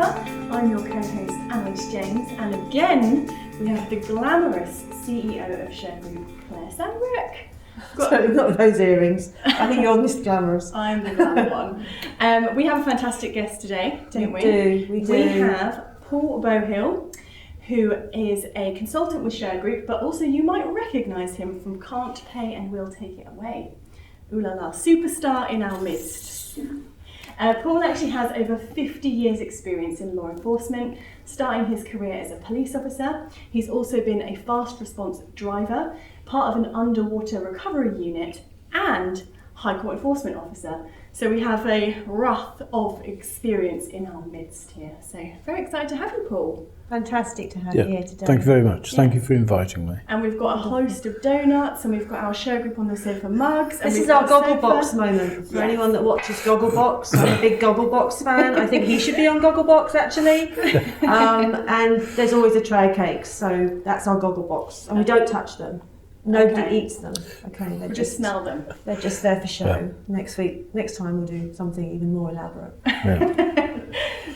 I'm your co-host Alice James, and again we have the glamorous CEO of Shergroup, Claire Sandbrook. So not those earrings. I think you're Miss Glamorous. I'm the glam one. We have a fantastic guest today, don't we? We do. We have Paul Bohill, who is a consultant with Shergroup, but also you might recognise him from Can't Pay and We'll Take It Away. Ooh la la, superstar in our midst. Paul actually has over 50 years experience in law enforcement, starting his career as a police officer. He's also been a fast response driver, part of an underwater recovery unit, and High Court enforcement officer. So we have a raft of experience in our midst here. So very excited to have you, Paul. Fantastic to have you here today. Thank you very much. Thank you for inviting me. And we've got a host of donuts, and we've got our Shergroup on the sofa mugs. And This is our Gogglebox moment. For anyone that watches Gogglebox, I'm a big Gogglebox fan. I think he should be on Gogglebox actually. And there's always a tray of cakes, so that's our Gogglebox. And we don't touch them. Nobody eats them. Okay, they just smell them. They're just there for show. Yeah. Next time we'll do something even more elaborate. Yeah.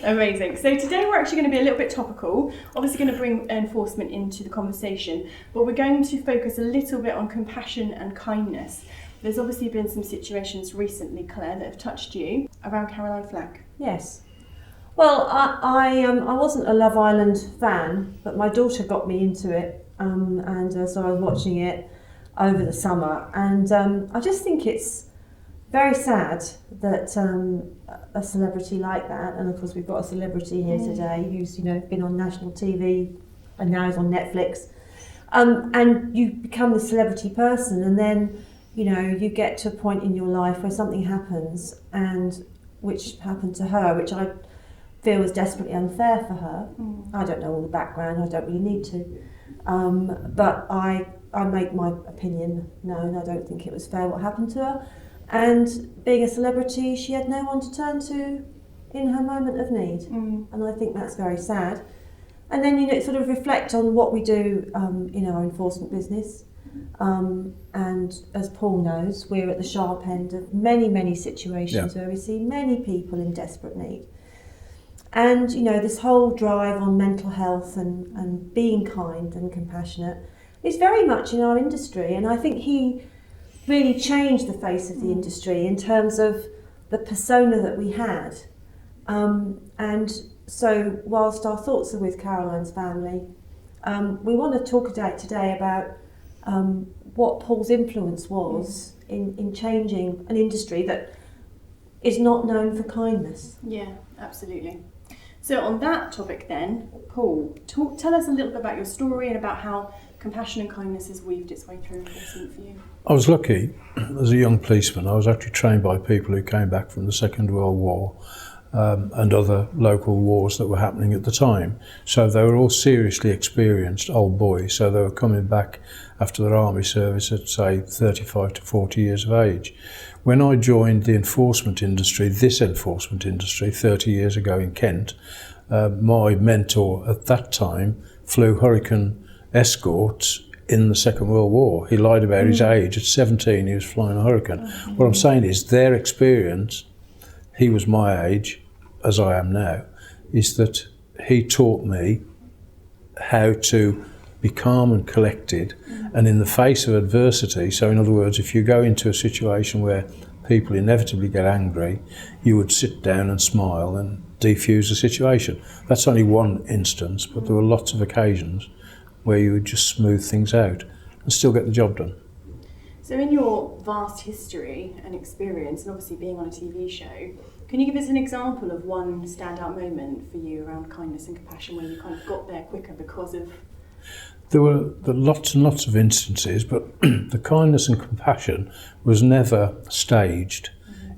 Amazing. So today we're actually going to be a little bit topical. Obviously going to bring enforcement into the conversation, but we're going to focus a little bit on compassion and kindness. There's obviously been some situations recently, Claire, that have touched you around Caroline Flack. Yes. Well, I wasn't a Love Island fan, but my daughter got me into it. So I was watching it over the summer, and I just think it's very sad that a celebrity like that, and of course we've got a celebrity here today who's been on national TV and now is on Netflix, and you become the celebrity person, and then you get to a point in your life where something happens, and which happened to her, which I feel was desperately unfair for her. I don't know all the background, I don't really need to. But I make my opinion known. I don't think it was fair what happened to her. And being a celebrity, she had no one to turn to in her moment of need. And I think that's very sad. And then, sort of reflect on what we do in our enforcement business. And as Paul knows, we're at the sharp end of many, many situations where we see many people in desperate need. And this whole drive on mental health and being kind and compassionate is very much in our industry, and I think he really changed the face of the industry in terms of the persona that we had. And so whilst our thoughts are with Caroline's family, we want to talk today about what Paul's influence was in changing an industry that is not known for kindness. Yeah, absolutely. So on that topic then, Paul, tell us a little bit about your story and about how compassion and kindness has weaved its way through enforcement for you. I was lucky, as a young policeman, I was actually trained by people who came back from the Second World War and other local wars that were happening at the time. So they were all seriously experienced old boys, so they were coming back after their army service at, say, 35 to 40 years of age. When I joined the enforcement industry, this enforcement industry, 30 years ago in Kent, my mentor at that time flew Hurricane Sgots in the Second World War. He lied about his age. At 17, he was flying a Hurricane. What I'm saying is their experience, he was my age, as I am now, is that he taught me how to be calm and collected, and in the face of adversity, so in other words, if you go into a situation where people inevitably get angry, you would sit down and smile and defuse the situation. That's only one instance, but there were lots of occasions where you would just smooth things out and still get the job done. So in your vast history and experience, and obviously being on a TV show, can you give us an example of one standout moment for you around kindness and compassion when you kind of got there quicker because of... There were lots and lots of instances, but the kindness and compassion was never staged.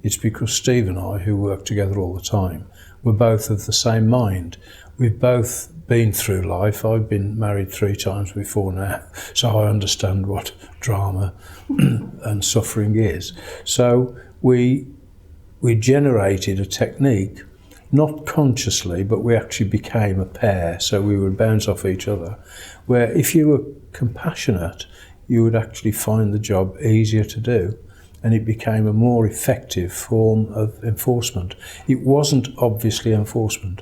It's because Steve and I, who work together all the time, were both of the same mind. We've both been through life. I've been married 3 times before now, so I understand what drama and suffering is. So we generated a technique, not consciously, but we actually became a pair, so we would bounce off each other, where if you were compassionate, you would actually find the job easier to do, and it became a more effective form of enforcement. It wasn't obviously enforcement.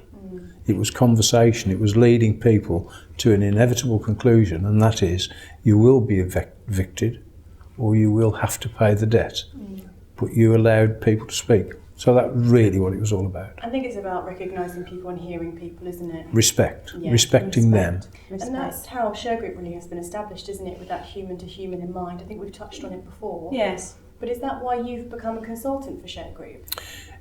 It was conversation. It was leading people to an inevitable conclusion, and that is you will be evicted or you will have to pay the debt. But you allowed people to speak. So that's really what it was all about. I think it's about recognising people and hearing people, isn't it? Respect. Yeah. Respecting them. And that's how Shergroup really has been established, isn't it? With that human to human in mind. I think we've touched on it before. Yes. But is that why you've become a consultant for Shergroup?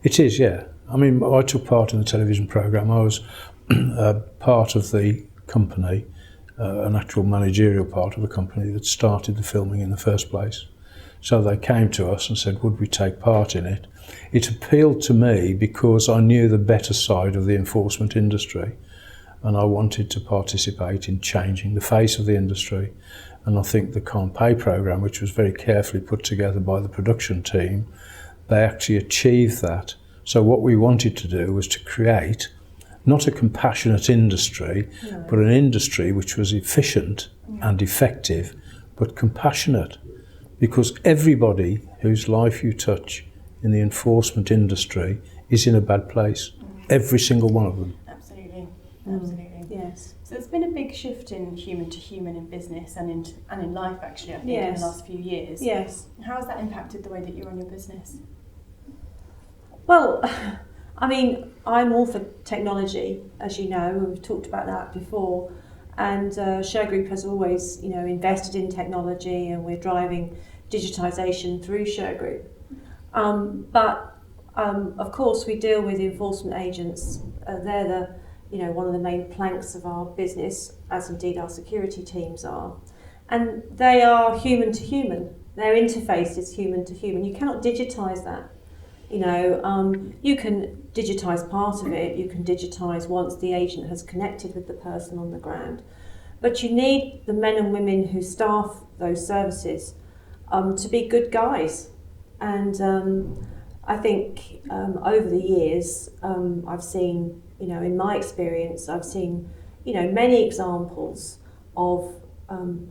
It is, yeah. I mean, I took part in the television programme. I was part of the company, an actual managerial part of the company that started the filming in the first place. So they came to us and said, would we take part in it? It appealed to me because I knew the better side of the enforcement industry, and I wanted to participate in changing the face of the industry. And I think the Can't Pay programme, which was very carefully put together by the production team, they actually achieved that. So what we wanted to do was to create not a compassionate industry, but an industry which was efficient and effective, but compassionate. Because everybody whose life you touch in the enforcement industry is in a bad place. Every single one of them. Absolutely. Absolutely. Yes. So there's been a big shift in human to human in business and in life, actually, I think, in the last few years. Yes. How has that impacted the way that you run your business? Well, I mean, I'm all for technology, as you know, and we've talked about that before. And Shergroup has always, invested in technology, and we're driving digitisation through Shergroup. But of course, we deal with enforcement agents. They're one of the main planks of our business, as indeed our security teams are. And they are human to human. Their interface is human to human. You cannot digitise that. You can digitise part of it. You can digitise once the agent has connected with the person on the ground. But you need the men and women who staff those services to be good guys. And I think over the years, I've seen, in my experience, I've seen, many examples of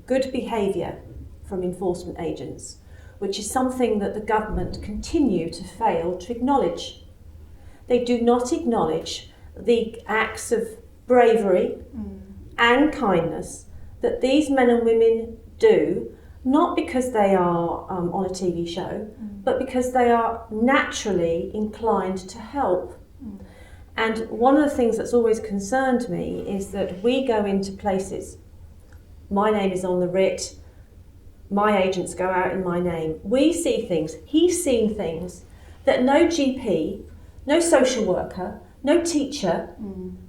good behaviour from enforcement agents, which is something that the government continue to fail to acknowledge. They do not acknowledge the acts of bravery and kindness that these men and women do, not because they are on a TV show, but because they are naturally inclined to help. And one of the things that's always concerned me is that we go into places, my name is on the writ, my agents go out in my name. We see things, he's seen things that no GP, no social worker, no teacher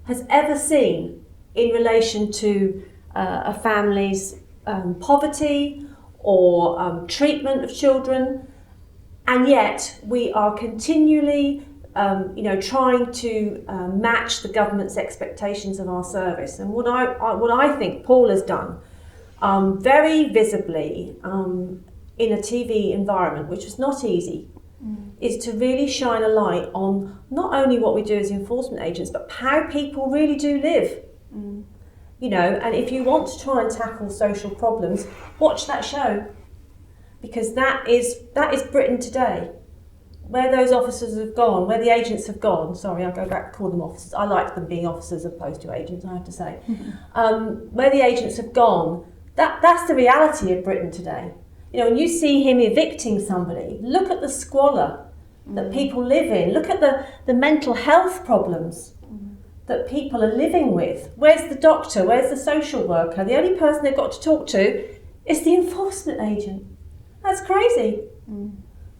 has ever seen in relation to a family's poverty or treatment of children. And yet we are continually trying to match the government's expectations of our service. And what I think Paul has done very visibly in a TV environment, which was not easy, is to really shine a light on not only what we do as enforcement agents, but how people really do live. And if you want to try and tackle social problems, watch that show, because that is Britain today. Where those officers have gone, where the agents have gone, sorry, I'll go back to call them officers. I like them being officers as opposed to agents, I have to say. Where the agents have gone, that's the reality of Britain today. When you see him evicting somebody, look at the squalor that people live in. Look at the mental health problems that people are living with. Where's the doctor? Where's the social worker? The only person they've got to talk to is the enforcement agent. That's crazy.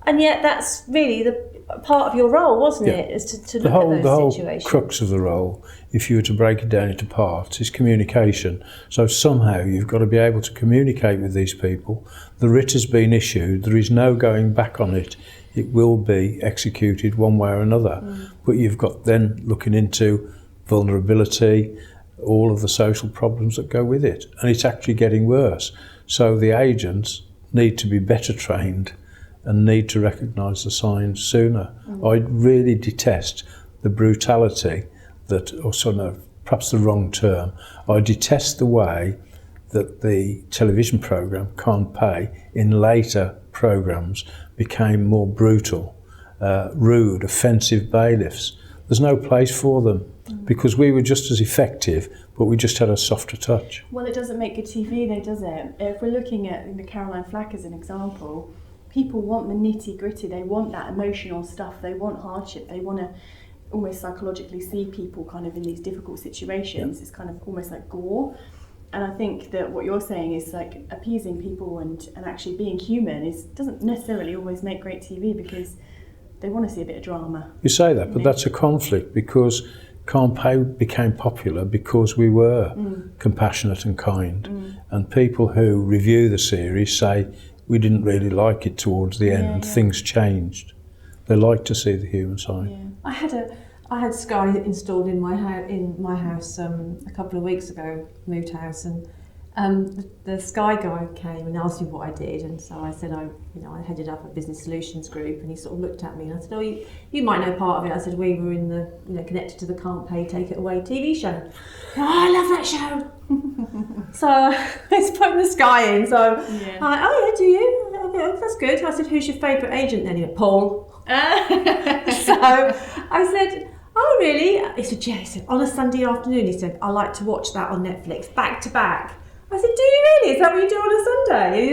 And yet that's really the part of your role, wasn't it? Is to look at those situations. The whole crux of the role, if you were to break it down into parts, is communication. So somehow you've got to be able to communicate with these people. The writ has been issued. There is no going back on it. It will be executed one way or another. But you've got then looking into vulnerability, all of the social problems that go with it. And it's actually getting worse. So the agents need to be better trained and need to recognise the signs sooner. I really detest the brutality perhaps the wrong term. I detest the way that the television programme Can't Pay in later programmes became more brutal, rude, offensive bailiffs. there's no place for them because we were just as effective, but we just had a softer touch. Well, it doesn't make good TV though, does it? If we're looking at the Caroline Flack as an example, people want the nitty gritty, they want that emotional stuff, they want hardship, they want to almost psychologically see people kind of in these difficult situations. Yeah. It's kind of almost like gore. And I think that what you're saying is like appeasing people and actually being human doesn't necessarily always make great TV because they want to see a bit of drama. You say that, but that's a conflict because Can't Pay became popular because we were compassionate and kind. And people who review the series say we didn't really like it towards the end and things changed. They like to see the human side. Yeah. I had Sky installed in my house a couple of weeks ago, moved house, and the Sky guy came and asked me what I did, and so I said I headed up a business solutions group, and he sort of looked at me and I said, "Oh, you might know part of it." I said, "We were in the connected to the Can't Pay, Take It Away TV show." "Oh, I love that show." So it's putting the Sky in. So "Oh yeah, do you? Okay, that's good." I said, "Who's your favourite agent then?" He went, "Paul." So I said, "Oh really?" He said, "Yeah." He said, "On a Sunday afternoon," he said, "I like to watch that on Netflix back to back." I said, "Do you really? Is that what you do on a Sunday?"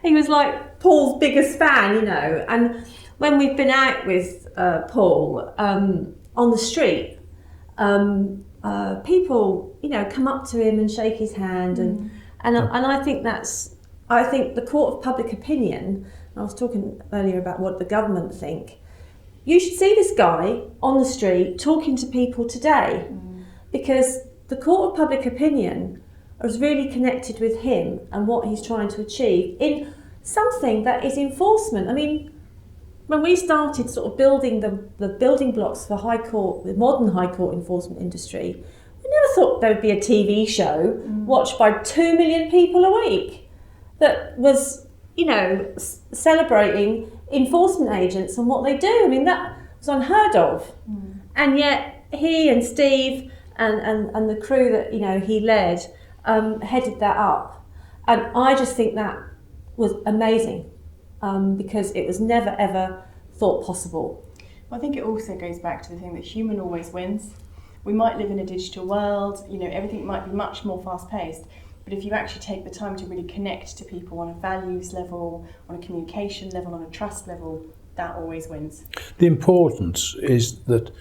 He was like Paul's biggest fan, And when we've been out with Paul on the street, people, come up to him and shake his hand, and I think the court of public opinion. I was talking earlier about what the government think. You should see this guy on the street talking to people today, because the court of public opinion is really connected with him and what he's trying to achieve in something that is enforcement. I mean, when we started sort of building the building blocks for the modern high court enforcement industry, we never thought there would be a TV show watched by 2 million people a week that was, celebrating enforcement agents and what they do. I mean, that was unheard of. And yet he and Steve and the crew that, he led headed that up. And I just think that was amazing because it was never ever thought possible. Well, I think it also goes back to the thing that human always wins. We might live in a digital world, everything might be much more fast-paced, but if you actually take the time to really connect to people on a values level, on a communication level, on a trust level, that always wins. The importance is that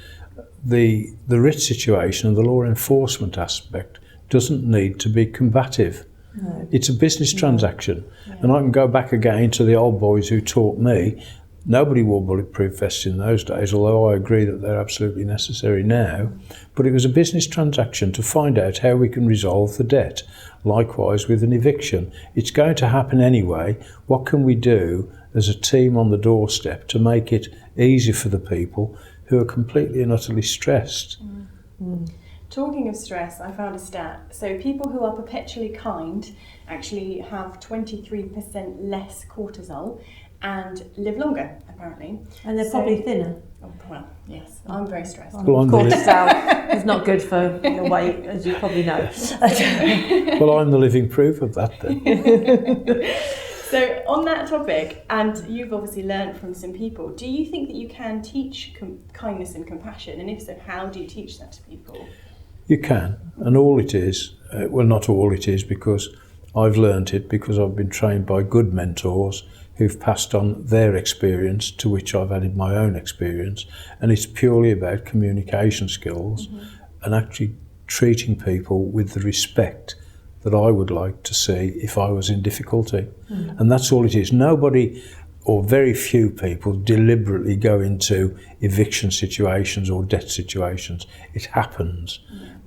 the writ situation and the law enforcement aspect doesn't need to be combative. No. It's a business transaction. Yeah. And I can go back again to the old boys who taught me. Nobody wore bulletproof vests in those days, although I agree that they're absolutely necessary now. But it was a business transaction to find out how we can resolve the debt. Likewise with an eviction. It's going to happen anyway. What can we do as a team on the doorstep to make it easy for the people who are completely and utterly stressed? Talking of stress, I found a stat. So people who are perpetually kind actually have 23% less cortisol and live longer, apparently. And they're probably thinner. Oh, well, yes. I'm very stressed. Cortisol is not good for your weight, as you probably know. Well, I'm the living proof of that then. So on that topic, and you've obviously learned from some people, do you think that you can teach kindness and compassion? And if so, how do you teach that to people? You can, and all it is, well, not all it is, because I've learned it because I've been trained by good mentors who've passed on their experience, to which I've added my own experience, and it's purely about communication skills and actually treating people with the respect that I would like to see if I was in difficulty. And that's all it is. Nobody, or very few people, deliberately go into eviction situations or debt situations. It happens.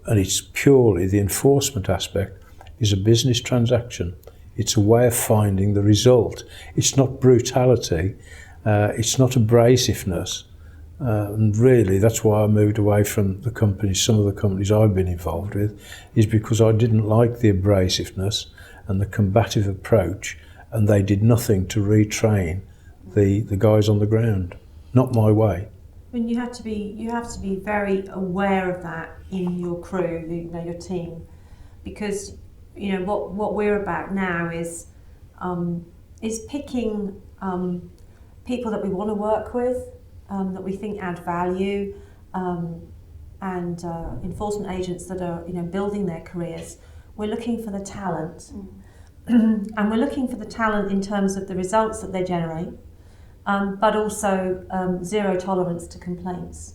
And it's purely the enforcement aspect is a business transaction. It's a way of finding the result. It's not brutality. It's not abrasiveness. And really, that's why I moved away from the companies, some of the companies I've been involved with, is because I didn't like the abrasiveness and the combative approach, and they did nothing to retrain the guys on the ground. Not my way. I mean, you have to be very aware of that in your crew, your team, because what we're about now is picking people that we want to work with, that we think add value, and enforcement agents that are, building their careers, we're looking for the talent. And we're looking for the talent in terms of the results that they generate, but also zero tolerance to complaints.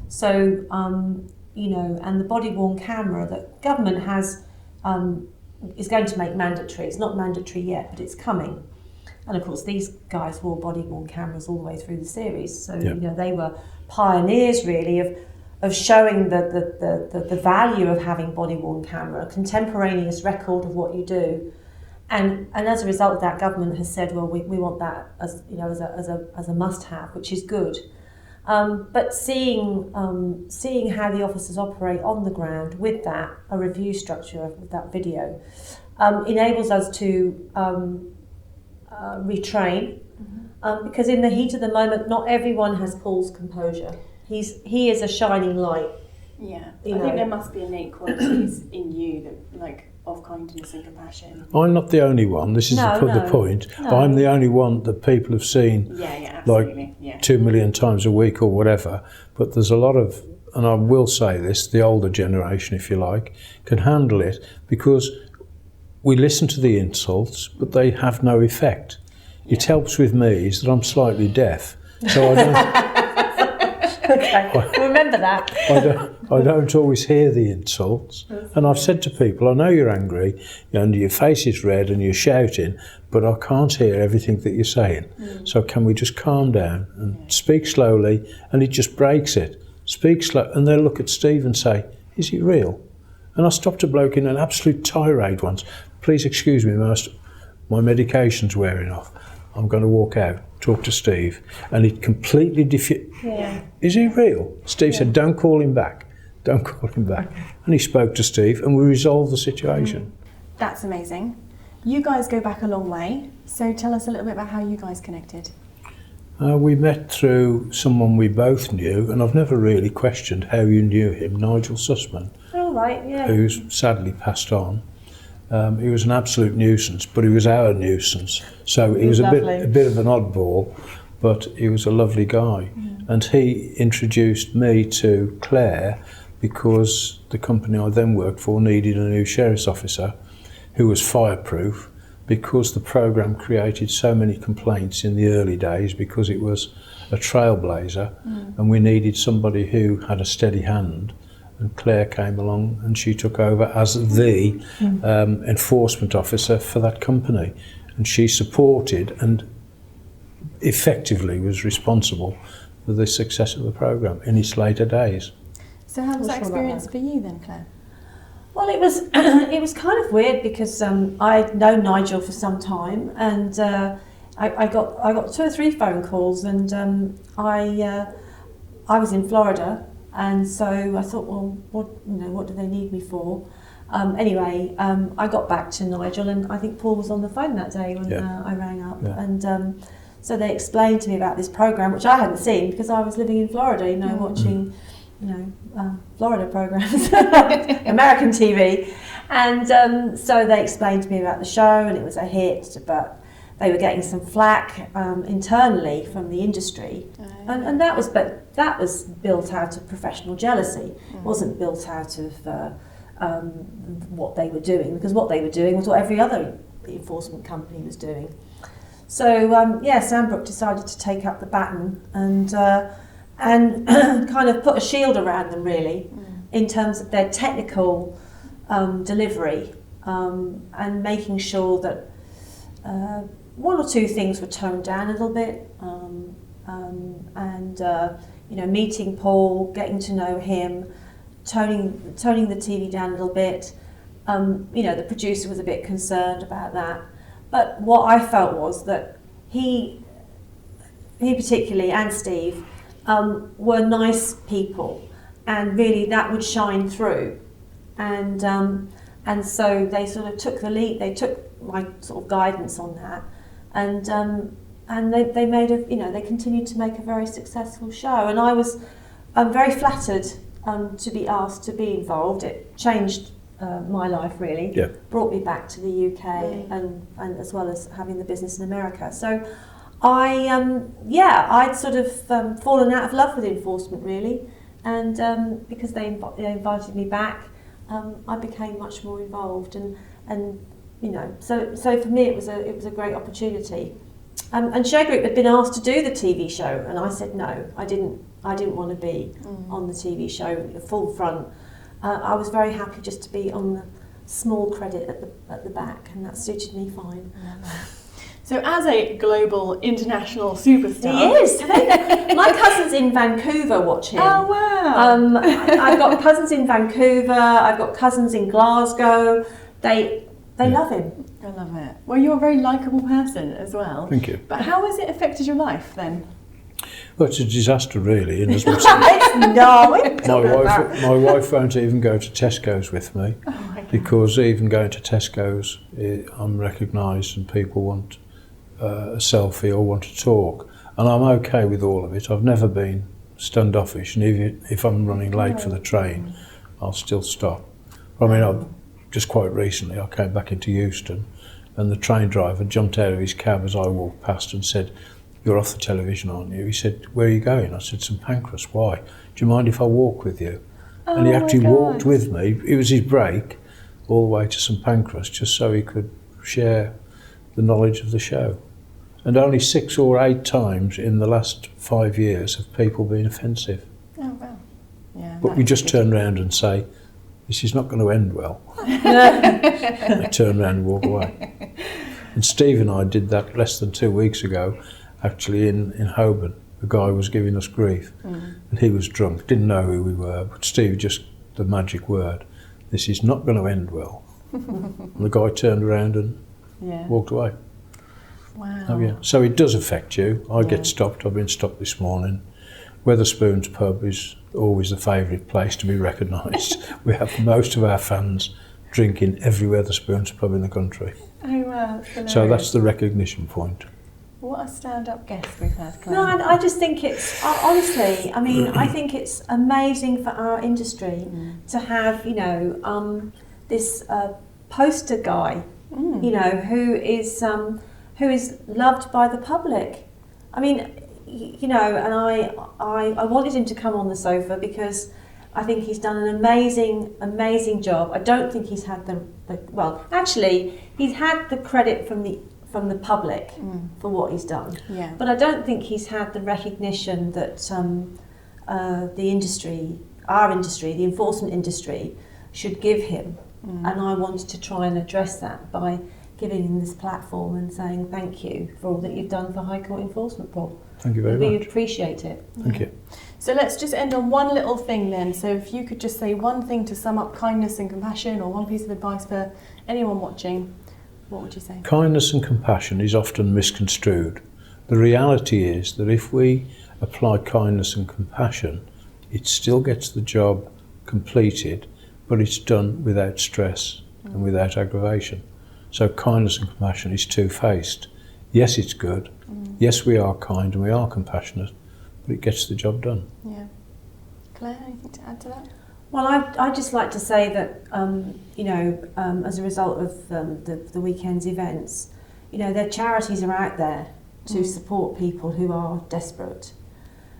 So, and the body-worn camera that government has is going to make mandatory. It's not mandatory yet, but it's coming. And of course, these guys wore body-worn cameras all the way through the series. So, they were pioneers really of showing the value of having body-worn camera, a contemporaneous record of what you do. And as a result of that, government has said, well, we want that as a must-have, which is good. But seeing how the officers operate on the ground with that, a review structure of that video, enables us to retrain, because in the heat of the moment, not everyone has Paul's composure. He is a shining light. Yeah, I think there must be innate qualities in you that, of kindness and compassion. I'm not the only one. This is the point. No. I'm the only one that people have seen, Absolutely. 2 million times a week or whatever. But there's a lot of, and I will say this, the older generation, if you like, can handle it because we listen to the insults, but they have no effect. It helps with me is that I'm slightly deaf, so I don't. Okay, remember that. I don't always hear the insults, and I've said to people, I know you're angry and your face is red and you're shouting, but I can't hear everything that you're saying. So can we just calm down and speak slowly? And it just breaks it. Speak slow, and they'll look at Steve and say, is he real? And I stopped a bloke in an absolute tirade once. Please excuse me, my medication's wearing off. I'm going to walk out, talk to Steve. And it completely Is he real? Steve said, don't call him back. Don't call him back. And he spoke to Steve and we resolved the situation. That's amazing. You guys go back a long way. So tell us a little bit about how you guys connected. We met through someone we both knew, and I've never really questioned how you knew him, Nigel Sussman. Oh, right, yeah. Who's sadly passed on. He was an absolute nuisance, but he was our nuisance. So he was a bit of an oddball, but he was a lovely guy. And he introduced me to Claire because the company I then worked for needed a new sheriff's officer who was fireproof, because the programme created so many complaints in the early days because it was a trailblazer and we needed somebody who had a steady hand. And Claire came along and she took over as the enforcement officer for that company. And she supported and effectively was responsible for the success of the programme in its later days. So how was that experience for you then, Claire? Well, it was it was kind of weird because I'd known Nigel for some time, and I got 2 or 3 phone calls, and I was in Florida. And so I thought, well, what do they need me for? Anyway, I got back to Nigel, and I think Paul was on the phone that day when I rang up. Yeah. And so they explained to me about this program, which I hadn't seen because I was living in Florida, watching, Florida programs, American TV. And so they explained to me about the show, and it was a hit, but they were getting some flack internally from the industry, and that was built out of professional jealousy. It wasn't built out of what they were doing, because what they were doing was what every other enforcement company was doing. So Sandbrook decided to take up the baton and kind of put a shield around them, really, in terms of their technical delivery, and making sure that 1 or 2 things were toned down a little bit, meeting Paul, getting to know him, toning the TV down a little bit. The producer was a bit concerned about that, but what I felt was that he particularly, and Steve, were nice people, and really that would shine through, and so they sort of took the lead. They took my sort of guidance on that, and they made they continued to make a very successful show, and I was very flattered to be asked to be involved. It changed my life, really. Yeah. Brought me back to the UK, and as well as having the business in America. So I'd sort of fallen out of love with enforcement, really, and because they invited me back, I became much more involved, and so for me it was a great opportunity. And Shergroup had been asked to do the TV show, and I said no, I didn't want to be on the TV show, the full front. I was very happy just to be on the small credit at the back, and that suited me fine. So as a global, international superstar... He is! My cousin's in Vancouver watch him. Oh, wow! I've got cousins in Vancouver, I've got cousins in Glasgow. They love him. I love it. Well, you're a very likeable person as well. Thank you. But how has it affected your life then? Well, it's a disaster really, in as much my wife won't even go to Tesco's with me, because even going to Tesco's, I'm recognised and people want a selfie or want to talk, and I'm okay with all of it. I've never been standoffish, and even if I'm running late for the train, I'll still stop. I mean, just quite recently I came back into Euston, and the train driver jumped out of his cab as I walked past and said, "You're off the television, aren't you?" He said, "Where are you going?" I said, "St Pancras." "Why?" "Do you mind if I walk with you?" And he actually walked with me. It was his break all the way to St Pancras, just so he could share the knowledge of the show. And only 6 or 8 times in the last 5 years have people been offensive. Oh, wow. Yeah, but we just turn around and say, "This is not going to end well." And they turn around and walk away. And Steve and I did that less than 2 weeks ago, actually in Holborn. A guy was giving us grief, and he was drunk, didn't know who we were, but Steve just the magic word, "This is not going to end well." And the guy turned around and walked away. Wow. Oh, yeah. So it does affect you. I get stopped. I've been stopped this morning. Wetherspoon's pub is always the favourite place to be recognised. We have most of our fans drinking every Wetherspoon's pub in the country. Oh, wow. That's hilarious. So that's the recognition point. What a stand-up guest we've had, Claire. No, I just think it's, honestly, I mean, I think it's amazing for our industry to have, this poster guy, who is loved by the public. I mean, and I wanted him to come on the sofa because I think he's done an amazing job. I don't think he's had he's had the credit from the public for what he's done. Yeah. But I don't think he's had the recognition that the industry, the enforcement industry, should give him. And I wanted to try and address that by giving him this platform and saying thank you for all that you've done for High Court enforcement, Paul. Thank you very much. We appreciate it. Thank you. So let's just end on one little thing then. So if you could just say one thing to sum up kindness and compassion, or one piece of advice for anyone watching, what would you say? Kindness and compassion is often misconstrued. The reality is that if we apply kindness and compassion, it still gets the job completed, but it's done without stress and without aggravation. So kindness and compassion is two-faced. Yes, it's good. Yes, we are kind and we are compassionate, but it gets the job done. Yeah. Claire, anything to add to that? Well, I'd just like to say that, as a result of the weekend's events, their charities are out there to support people who are desperate.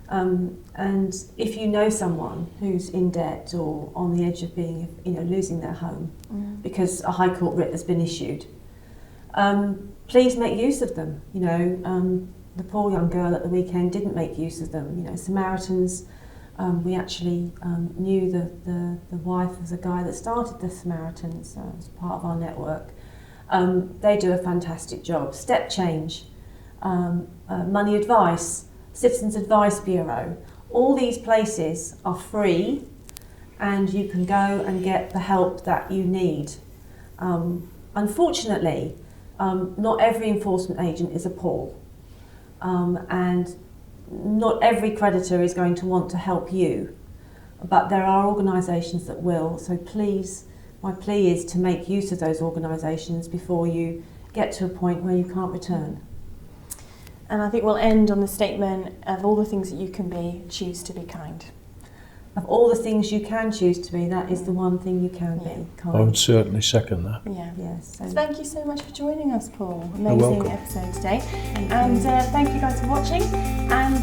And if you know someone who's in debt or on the edge of being, losing their home because a High Court writ has been issued, please make use of them. The poor young girl at the weekend didn't make use of them. Samaritans, we actually knew the wife of the guy that started the Samaritans as part of our network. They do a fantastic job. Step Change, Money Advice, Citizens Advice Bureau, all these places are free and you can go and get the help that you need. Unfortunately, not every enforcement agent is a Paul, and not every creditor is going to want to help you, but there are organisations that will, so please, my plea is to make use of those organisations before you get to a point where you can't return. And I think we'll end on the statement of all the things that you can be, choose to be kind. Of all the things you can choose to be, that is the one thing you can be, kind. I would certainly second that. Yeah. Yes. So thank you so much for joining us, Paul. Amazing episode today. And thank you guys for watching. And